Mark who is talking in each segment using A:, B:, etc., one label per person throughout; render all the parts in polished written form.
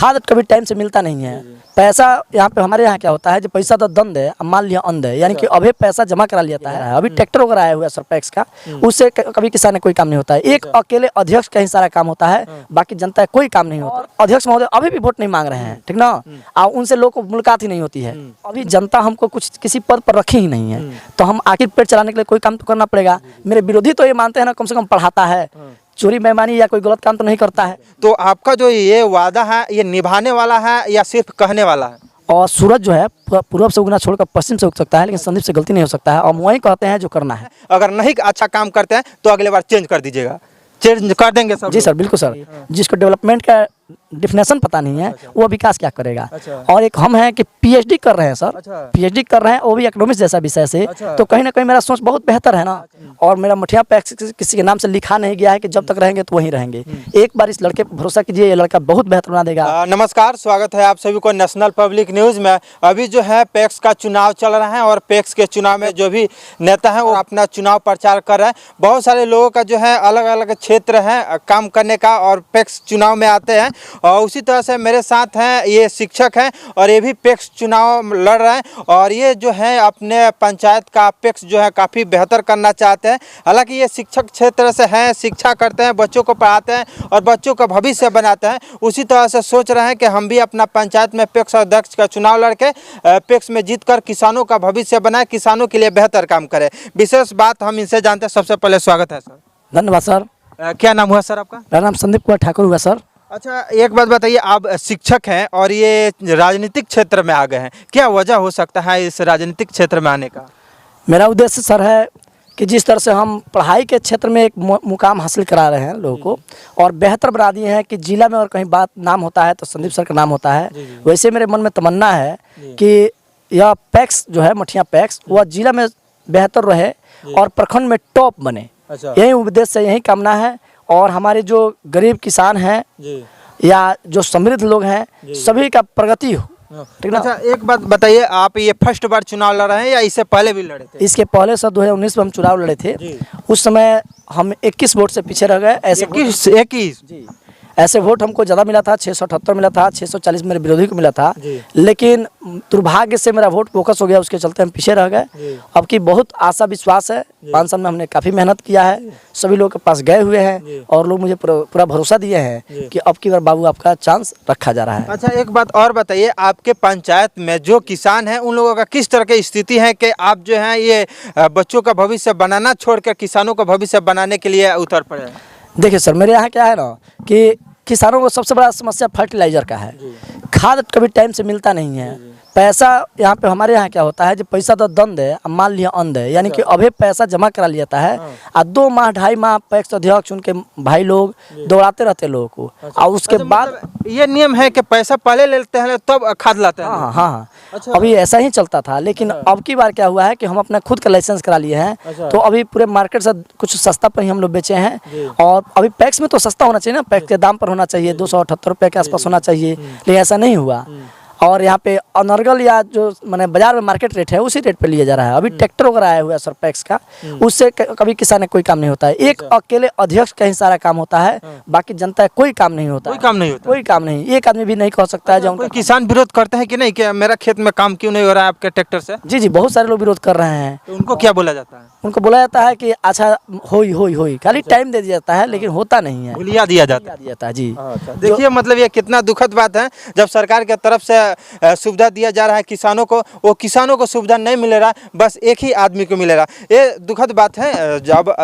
A: खाद कभी टाइम से मिलता नहीं है। पैसा यहाँ पे हमारे यहाँ क्या होता है, जो पैसा तो दंड है, अब मान लिया अंध है, यानी कि अभी पैसा जमा करा लिया है। अभी ट्रैक्टर वगैरह आया हुआ है सरपैक्स का, उससे कभी किसान ने कोई काम नहीं होता है। एक अकेले अध्यक्ष का ही सारा काम होता है, बाकी जनता कोई काम नहीं होता। अध्यक्ष महोदय अभी भी वोट नहीं मांग रहे हैं, ठीक ना, और उनसे लोग को मुलाकात ही नहीं होती है। अभी जनता हमको कुछ किसी पद पर रखी ही नहीं है, तो हम आखिर पेट चलाने के लिए कोई काम तो करना पड़ेगा। मेरे विरोधी तो ये मानते हैं ना, कम से कम पढ़ाता है, चोरी बेईमानी या कोई गलत काम तो नहीं करता है।
B: तो आपका जो ये वादा है, ये निभाने वाला है या सिर्फ कहने वाला है?
A: और सूरज जो है पूर्व से उगना छोड़कर पश्चिम से उग सकता है, लेकिन संदीप से गलती नहीं हो सकता है, और वही कहते हैं जो करना है।
B: अगर नहीं अच्छा काम करते हैं तो अगले बार चेंज कर दीजिएगा, चेंज कर देंगे सब?
A: जी सर, बिल्कुल सर। जिसको डेवलपमेंट का डिफिनेशन पता नहीं है, वो विकास क्या करेगा। और एक हम हैं कि पीएचडी कर रहे हैं सर, पीएचडी कर रहे हैं, वो भी इकोनॉमिक्स जैसा विषय से, तो कहीं ना कहीं मेरा सोच बहुत बेहतर है ना। और मेरा मठिया पैक्स किसी के नाम से लिखा नहीं गया है कि जब तक रहेंगे तो वहीं रहेंगे। एक बार इस लड़के पर भरोसा कीजिए, ये लड़का बहुत बेहतर बना देगा।
B: नमस्कार, स्वागत है आप सभी को नेशनल पब्लिक न्यूज़ में। अभी जो है पैक्स का चुनाव चल रहा है, और पैक्स के चुनाव में जो भी नेता है वो अपना चुनाव प्रचार कर रहे हैं। बहुत सारे लोगों का जो है अलग अलग क्षेत्र है काम करने का, और पैक्स चुनाव में आते हैं। और उसी तरह से मेरे साथ हैं ये शिक्षक हैं, और ये भी पैक्स चुनाव लड़ रहे हैं, और ये जो है अपने पंचायत का पैक्स जो है काफ़ी बेहतर करना चाहते हैं। हालांकि ये शिक्षक क्षेत्र से हैं, शिक्षा करते हैं, बच्चों को पढ़ाते हैं और बच्चों का भविष्य बनाते हैं। उसी तरह से सोच रहे हैं कि हम भी अपना पंचायत में पैक्स अध्यक्ष का चुनाव लड़के पैक्स में जीतकर किसानों का भविष्य बनाए, किसानों के लिए बेहतर काम करें। विशेष बात हम इनसे जानते हैं। सबसे पहले स्वागत है सर।
A: धन्यवाद सर।
B: क्या नाम हुआ सर आपका?
A: मेरा नाम संदीप कुमार ठाकुर हुआ सर।
B: अच्छा, एक बात बताइए, आप शिक्षक हैं और ये राजनीतिक क्षेत्र में आ गए हैं, क्या वजह हो सकता है इस राजनीतिक क्षेत्र में आने का?
A: मेरा उद्देश्य सर है कि जिस तरह से हम पढ़ाई के क्षेत्र में एक मुकाम हासिल करा रहे हैं लोगों को, और बेहतर बना दिए हैं कि जिला में और कहीं बात नाम होता है तो संदीप सर का नाम होता है। वैसे मेरे मन में तमन्ना है कि यह पैक्स जो है, मठिया पैक्स, वह जिला में बेहतर रहे और प्रखंड में टॉप बने। यही उद्देश्य है, यही कामना है। और हमारे जो गरीब किसान हैं या जो समृद्ध लोग हैं, सभी का प्रगति हो, ठीक ना।
B: अच्छा, एक बात बताइए, आप ये फर्स्ट बार चुनाव लड़ रहे हैं या इससे पहले भी लड़े थे?
A: इसके पहले सर 2019 में हम चुनाव लड़े थे। उस समय हम 21 वोट से पीछे रह गए। ऐसे
B: 21
A: जी, ऐसे वोट हमको ज़्यादा मिला था, 678 मिला था, 640 मेरे विरोधी को मिला था। लेकिन दुर्भाग्य से मेरा वोट फोकस हो गया, उसके चलते हम पीछे रह गए। अब की बहुत आशा विश्वास है, 5 साल में हमने काफ़ी मेहनत किया है, सभी लोगों के पास गए हुए हैं, और लोग मुझे पूरा भरोसा दिए हैं कि अब की बार बाबू आपका चांस रखा जा रहा है।
B: अच्छा, एक बात और बताइए, आपके पंचायत में जो किसान हैं उन लोगों का किस तरह की स्थिति है कि आप जो है ये बच्चों का भविष्य बनाना छोड़कर किसानों का भविष्य बनाने के लिए उतर पड़े?
A: देखिए सर, मेरे यहाँ क्या है ना कि किसानों को सबसे बड़ा समस्या फर्टिलाइजर का है। खाद कभी टाइम से मिलता नहीं है। पैसा यहाँ पे हमारे यहाँ क्या होता है, जो पैसा तो दंड है, अब मान लिया अंध है, यानी कि अभी पैसा जमा करा लिया है, और 2 माह 2.5 माह पैक्स अध्यक्ष उनके भाई लोग दौड़ाते रहते लोगों को, और उसके बाद
B: मतलब ये नियम है कि पैसा पहले लेते हैं तब खाद लाते हैं?
A: हाँ हाँ, अभी ऐसा ही चलता था। लेकिन अब की बार क्या हुआ है कि हम अपना खुद का लाइसेंस करा लिए हैं, तो अभी पूरे मार्केट से कुछ सस्ता पर ही हम लोग बेचे हैं। और अभी पैक्स में तो सस्ता होना चाहिए ना, पैक्स के दाम पर होना चाहिए, 278 रुपये के आसपास होना चाहिए, लेकिन ऐसा नहीं हुआ। और यहाँ पे अनर्गल या जो मैंने बाजार में मार्केट रेट है उसी रेट पे लिया जा रहा है। अभी ट्रैक्टर वगैरह आया हुआ है सर पैक्स का, उससे कभी किसान ने कोई काम नहीं होता है। एक अकेले अध्यक्ष का ही सारा काम होता है, बाकी जनता कोई काम नहीं होता।
B: कोई काम नहीं होता?
A: कोई काम नहीं, एक आदमी भी नहीं कह सकता है। जो
B: कोई किसान विरोध करते हैं कि नहीं कि मेरा खेत में काम क्यों नहीं हो रहा है आपके ट्रैक्टर से?
A: जी जी, बहुत सारे लोग विरोध कर रहे हैं।
B: तो उनको क्या बोला जाता है?
A: उनको बोला जाता है कि अच्छा होई खाली टाइम दे दिया जाता है, लेकिन होता नहीं है,
B: भुलिया दिया जाता
A: है। जी
B: देखिए, मतलब ये कितना दुखद बात है, जब सरकार के तरफ से सुविधा दिया जा रहा है किसानों को, वो किसानों को सुविधा नहीं मिल रहा, बस एक ही आदमी को मिल रहा। ये दुखद बात है। जब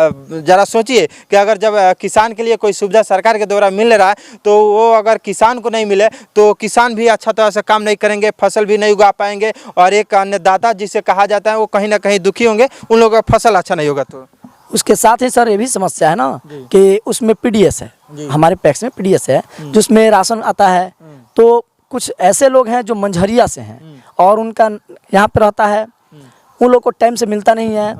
B: जरा सोचिए कि अगर जब किसान के लिए कोई सुविधा सरकार के द्वारा मिल रहा है, तो वो अगर किसान को नहीं मिले तो किसान भी अच्छा तरह से काम नहीं करेंगे, फसल भी नहीं उगा पाएंगे, और एक अन्नदाता जिसे कहा जाता है वो कहीं ना कहीं दुखी होंगे, उन लोगों का फसल अच्छा नहीं होगा। तो
A: उसके साथ ही सर ये भी समस्या है ना कि उसमें पीडीएस है, हमारे पैक्स में पीडीएस है, जिसमें राशन आता है। तो कुछ ऐसे लोग हैं जो मंझरिया से हैं, और उनका यहाँ पे रहता है, उन लोग को टाइम से मिलता नहीं है।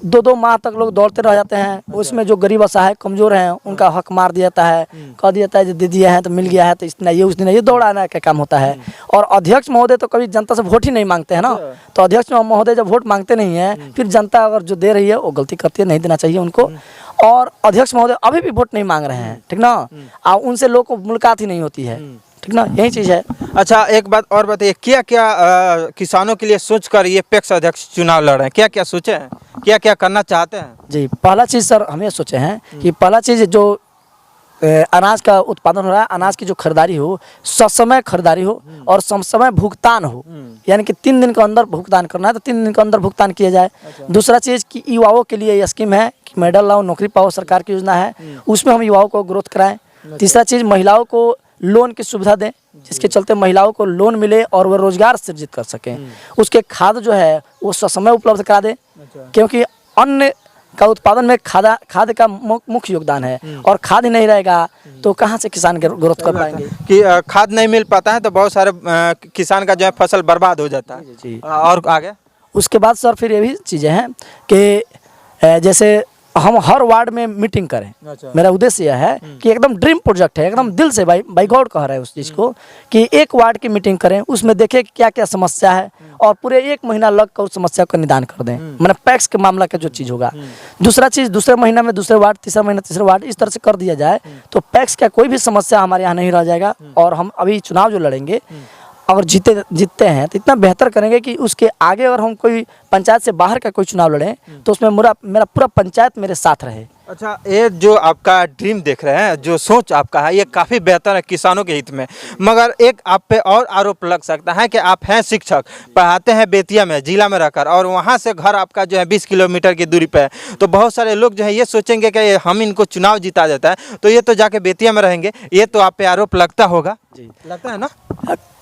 A: 2-2 माह तक लोग दौड़ते रह जाते हैं। उसमें जो गरीब असहाय कमजोर हैं उनका हक मार दिया जाता है, कह दिया जाता है जो दे दिया है तो मिल गया है, तो इतना ये उस दिन ये दौड़ाना का काम होता है। और अध्यक्ष महोदय तो कभी जनता से वोट ही नहीं मांगते हैं ना, तो अध्यक्ष महोदय जब वोट मांगते नहीं है, फिर जनता अगर जो दे रही है वो गलती करती है, नहीं देना चाहिए उनको। और अध्यक्ष महोदय अभी भी वोट नहीं मांग रहे हैं, ठीक ना, और उनसे लोग को मुलाकात ही नहीं होती है। ठीक ना, यही चीज़ है।
B: अच्छा, एक बात और बताइए, क्या क्या किसानों के लिए सोच कर ये पैक्स अध्यक्ष चुनाव लड़ रहे हैं, क्या क्या सोचे हैं, क्या क्या करना चाहते हैं?
A: जी, पहला चीज़ सर हम ये सोचे हैं कि पहला चीज़ जो अनाज का उत्पादन हो रहा है, अनाज की जो खरीदारी हो, ससमय खरीदारी हो और समय भुगतान हो, यानी कि 3 दिन के अंदर भुगतान करना है तो 3 दिन के अंदर भुगतान किया जाए। दूसरा चीज़ कि युवाओं के लिए ये स्कीम है कि मेडल लाओ नौकरी पाओ, सरकार की योजना है, उसमें हम युवाओं को ग्रोथ कराएं। तीसरा चीज़ महिलाओं को लोन की सुविधा दें, जिसके चलते महिलाओं को लोन मिले और वो रोजगार सृजित कर सकें। उसके खाद जो है वो ससमय उपलब्ध करा दें, क्योंकि अन्न का उत्पादन में खाद का मुख्य योगदान है, और खाद ही नहीं रहेगा तो कहाँ से किसान ग्रोथ कर पाएंगे।
B: कि खाद नहीं मिल पाता है तो बहुत सारे किसान का जो है फसल बर्बाद हो जाता है।
A: जी।
B: और आगे
A: उसके बाद सर फिर ये भी चीज़ें हैं कि जैसे हम हर वार्ड में मीटिंग करें। मेरा उद्देश्य यह है कि एकदम ड्रीम प्रोजेक्ट है, एकदम दिल से बाई गॉड कह रहा है उस चीज़ को कि एक वार्ड की मीटिंग करें, उसमें देखें क्या क्या समस्या है और पूरे 1 महीना लग कर उस समस्या का निदान कर दें, मतलब पैक्स के मामला का जो चीज़ होगा। दूसरा चीज़ दूसरे महीना में दूसरे वार्ड, तीसरा महीना तीसरे वार्ड, इस तरह से कर दिया जाए तो पैक्स का कोई भी समस्या हमारे यहाँ नहीं रह जाएगा। और हम अभी चुनाव जो लड़ेंगे अगर जीतते हैं तो इतना बेहतर करेंगे कि उसके आगे अगर हम कोई पंचायत से बाहर का कोई चुनाव लड़ें तो उसमें मेरा पूरा पंचायत मेरे साथ रहे।
B: अच्छा, ये जो आपका ड्रीम देख रहे हैं, जो सोच आपका है, ये काफ़ी बेहतर है किसानों के हित में। मगर एक आप पे और आरोप लग सकता है कि आप हैं शिक्षक, पढ़ाते हैं बेतिया में जिला में रहकर, और वहाँ से घर आपका जो है 20 किलोमीटर की दूरी पे है। तो बहुत सारे लोग जो है ये सोचेंगे कि हम इनको चुनाव जिता देता है तो ये तो जाके बेतिया में रहेंगे, ये तो आप पे आरोप लगता होगा।
A: जी,
B: लगता है ना।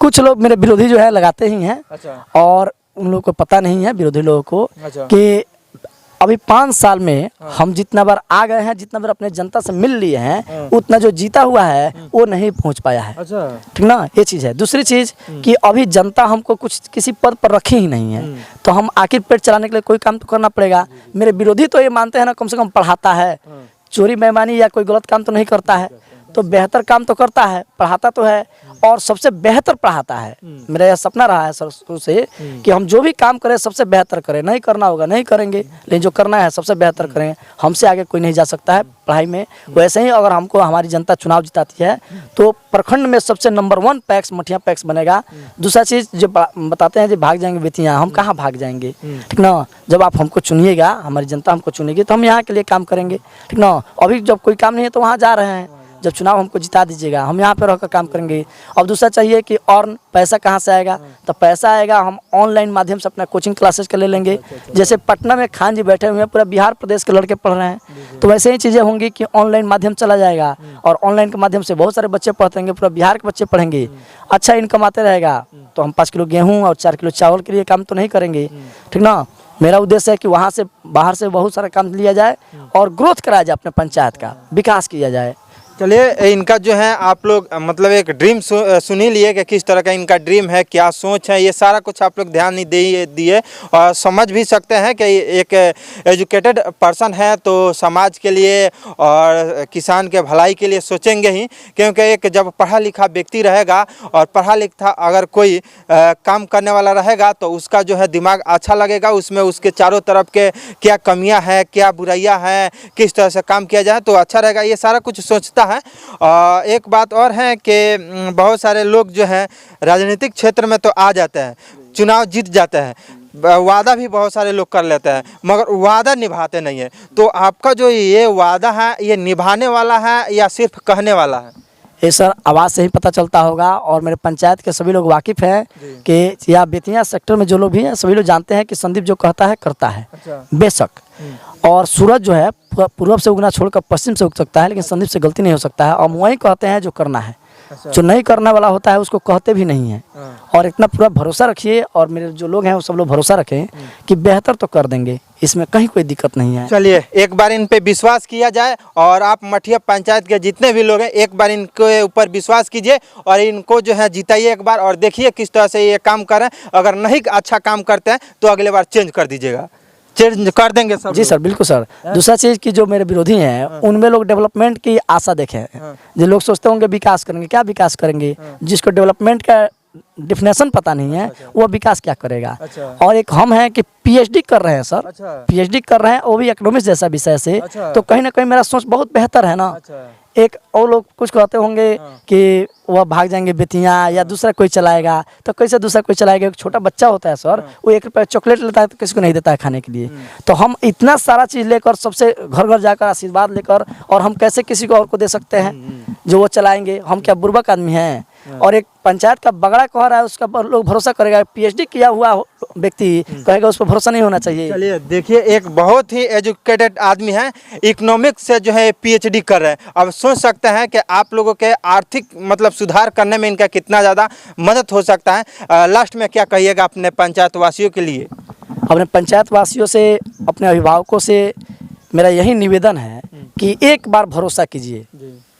A: कुछ लोग मेरे विरोधी जो है लगाते ही हैं।
B: अच्छा।
A: और उन लोगों को पता नहीं है, विरोधी लोगों को,
B: अच्छा।
A: कि अभी 5 साल में हम जितना बार आ गए हैं, जितना बार अपने जनता से मिल लिए हैं, उतना जो जीता हुआ है वो नहीं पहुंच पाया है।
B: अच्छा।
A: ठीक ना, ये चीज़ है। दूसरी चीज़ कि अभी जनता हमको कुछ किसी पद पर रखी ही नहीं है, तो हम आखिर पेट चलाने के लिए कोई काम तो करना पड़ेगा। मेरे विरोधी तो ये मानते हैं ना, कम से कम पढ़ाता है, चोरी बेईमानी या कोई गलत काम तो नहीं करता है, तो बेहतर काम तो करता है, पढ़ाता तो है और सबसे बेहतर पढ़ाता है। मेरा यह सपना रहा है शुरू से कि हम जो भी काम करें सबसे बेहतर करें, नहीं करना होगा नहीं करेंगे, लेकिन जो करना है सबसे बेहतर करें। हमसे आगे कोई नहीं जा सकता है पढ़ाई में। वैसे ही अगर हमको हमारी जनता चुनाव जिताती है तो प्रखंड में सबसे नंबर 1 पैक्स मठिया पैक्स बनेगा। दूसरा चीज़ जो बताते हैं जो भाग जाएंगे बेतिया, हम कहाँ भाग जाएंगे, ठीक ना। जब आप हमको चुनिएगा, हमारी जनता हमको चुनेगी तो हम यहाँ के लिए काम करेंगे, ठीक ना। अभी जब कोई काम नहीं है तो वहाँ जा रहे हैं, जब चुनाव हमको जिता दीजिएगा हम यहाँ पे रहकर काम करेंगे। अब दूसरा चाहिए कि और पैसा कहाँ से आएगा, तो पैसा आएगा हम ऑनलाइन माध्यम से अपना कोचिंग क्लासेस के ले लेंगे। जैसे पटना में खान जी बैठे हुए हैं, पूरा बिहार प्रदेश के लड़के पढ़ रहे हैं, तो वैसे ही चीज़ें होंगी कि ऑनलाइन माध्यम चला जाएगा और ऑनलाइन के माध्यम से बहुत सारे बच्चे पढ़ेंगे, पूरा बिहार के बच्चे पढ़ेंगे, अच्छा इनकम आते रहेगा। तो हम 5 किलो गेहूँ और 4 किलो चावल के लिए काम तो नहीं करेंगे, ठीक ना। मेरा उद्देश्य है कि वहाँ से बाहर से बहुत सारा काम लिया जाए और ग्रोथ कराया जाए, अपने पंचायत का विकास किया जाए।
B: चलिए, इनका जो है आप लोग मतलब एक ड्रीम सुन ही लिए कि किस तरह का इनका ड्रीम है, क्या सोच है, ये सारा कुछ आप लोग ध्यान नहीं दिए और समझ भी सकते हैं कि एक एजुकेटेड पर्सन है तो समाज के लिए और किसान के भलाई के लिए सोचेंगे ही। क्योंकि एक जब पढ़ा लिखा व्यक्ति रहेगा और पढ़ा लिखा अगर कोई काम करने वाला रहेगा तो उसका जो है दिमाग अच्छा लगेगा, उसमें उसके चारों तरफ के क्या कमियाँ हैं, क्या बुराइयाँ हैं, किस तरह से काम किया जाए तो अच्छा रहेगा, ये सारा कुछ सोचता है। एक बात और है कि बहुत सारे लोग जो है राजनीतिक क्षेत्र में तो आ जाते हैं, चुनाव जीत जाते हैं, वादा भी बहुत सारे लोग कर लेते हैं मगर वादा निभाते नहीं है। तो आपका जो ये वादा है ये निभाने वाला है या सिर्फ कहने वाला है?
A: ये सर आवाज़ से ही पता चलता होगा और मेरे पंचायत के सभी लोग वाकिफ़ हैं कि या बेतिया सेक्टर में जो लोग भी हैं सभी लोग जानते हैं कि संदीप जो कहता है करता है। बेशक और सूरज जो है पूर्व से उगना छोड़कर पश्चिम से उग सकता है, लेकिन संदीप से गलती नहीं हो सकता है। और वही कहते हैं जो करना है, जो नहीं करने वाला होता है उसको कहते भी नहीं है। और इतना पूरा भरोसा रखिए और मेरे जो लोग हैं वो सब लोग भरोसा रखें कि बेहतर तो कर देंगे, इसमें कहीं कोई दिक्कत नहीं है।
B: चलिए, एक बार इन पे विश्वास किया जाए और आप मठिया पंचायत के जितने भी लोग हैं एक बार इनके ऊपर विश्वास कीजिए और इनको जो है जिताइए एक बार और देखिए किस तरह से ये काम करें। अगर नहीं अच्छा काम करते हैं तो अगले बार चेंज कर दीजिएगा, चेंज कर देंगे सब।
A: जी सर, बिल्कुल सर। दूसरा चीज़ की जो मेरे विरोधी हैं उनमें लोग डेवलपमेंट की आशा देखें। जो लोग सोचते होंगे विकास करेंगे, क्या विकास करेंगे, जिसको डेवलपमेंट का डिफिनेशन पता नहीं है वो विकास क्या करेगा। और एक हम हैं कि पीएचडी कर रहे हैं सर, पीएचडी कर रहे हैं वो भी इकोनॉमिक्स जैसा विषय से, तो कहीं ना कहीं मेरा सोच बहुत बेहतर है ना। एक और लोग कुछ कहते होंगे कि वह भाग जाएंगे बेतियाँ या दूसरा कोई चलाएगा, तो कैसे दूसरा कोई चलाएगा? एक छोटा बच्चा होता है सर, वो 1 रुपया चॉकलेट लेता है तो किसी को नहीं देता है खाने के लिए। तो हम इतना सारा चीज़ लेकर सबसे घर घर जाकर आशीर्वाद लेकर, और हम कैसे किसी को और को दे सकते हैं जो वो चलाएंगे? हम क्या बुर्बक आदमी हैं? और एक पंचायत का बगड़ा कह रहा है, उसका लोग भरोसा करेगा? PhD किया हुआ व्यक्ति कहेगा उस पर भरोसा नहीं होना चाहिए।
B: चलिए देखिए, एक बहुत ही एजुकेटेड आदमी है, इकोनॉमिक्स से जो है PhD कर रहे हैं। अब सोच सकते हैं कि आप लोगों के आर्थिक मतलब सुधार करने में इनका कितना ज़्यादा मदद हो सकता है। लास्ट में क्या कहिएगा अपने पंचायत वासियों के लिए?
A: अपने पंचायत वासियों से, अपने अभिभावकों से मेरा यही निवेदन है कि एक बार भरोसा कीजिए।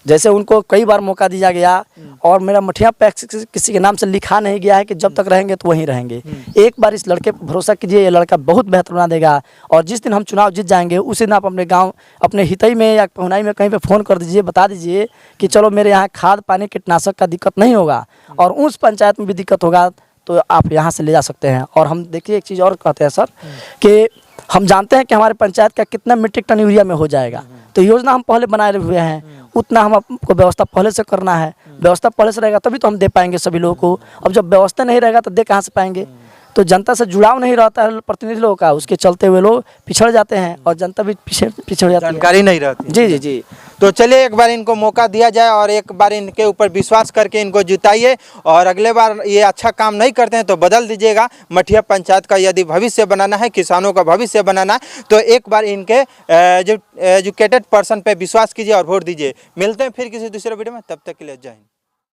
A: जैसे उनको कई बार मौका दिया गया, और मेरा मठिया पैक्स किसी के नाम से लिखा नहीं गया है कि जब तक रहेंगे तो वहीं रहेंगे। एक बार इस लड़के पर भरोसा कीजिए, ये लड़का बहुत बेहतर बना देगा। और जिस दिन हम चुनाव जीत जाएंगे उसी दिन आप अपने गांव, अपने हितई में या पहुनाई में कहीं पे फ़ोन कर दीजिए, बता दीजिए कि चलो मेरे यहाँ खाद पानी कीटनाशक का दिक्कत नहीं होगा, और उस पंचायत में भी दिक्कत होगा तो आप यहाँ से ले जा सकते हैं। और हम देखिए एक चीज़ और कहते हैं सर कि हम जानते हैं कि हमारे पंचायत का कितना मीट्रिक टन यूरिया में हो जाएगा, तो योजना हम पहले बनाए हुए हैं, उतना हम आपको व्यवस्था पहले से करना है। व्यवस्था पहले से रहेगा तभी तो हम दे पाएंगे सभी लोगों को। अब जब व्यवस्था नहीं रहेगा तो दे कहाँ से पाएंगे? तो जनता से जुड़ाव नहीं रहता है प्रतिनिधि लोगों का, उसके चलते हुए लोग पिछड़ जाते हैं और जनता भी पिछड़ जाती है,
B: जानकारी नहीं रहती।
A: जी जी जी।
B: तो चलिए एक बार इनको मौका दिया जाए और एक बार इनके ऊपर विश्वास करके इनको जिताइए, और अगले बार ये अच्छा काम नहीं करते हैं तो बदल दीजिएगा। मठिया पंचायत का यदि भविष्य बनाना है, किसानों का भविष्य बनाना है, तो एक बार इनके एजुकेटेड पर्सन पे विश्वास कीजिए और वोट दीजिए। मिलते हैं फिर किसी दूसरे वीडियो में, तब तक के लिए जय हिंद।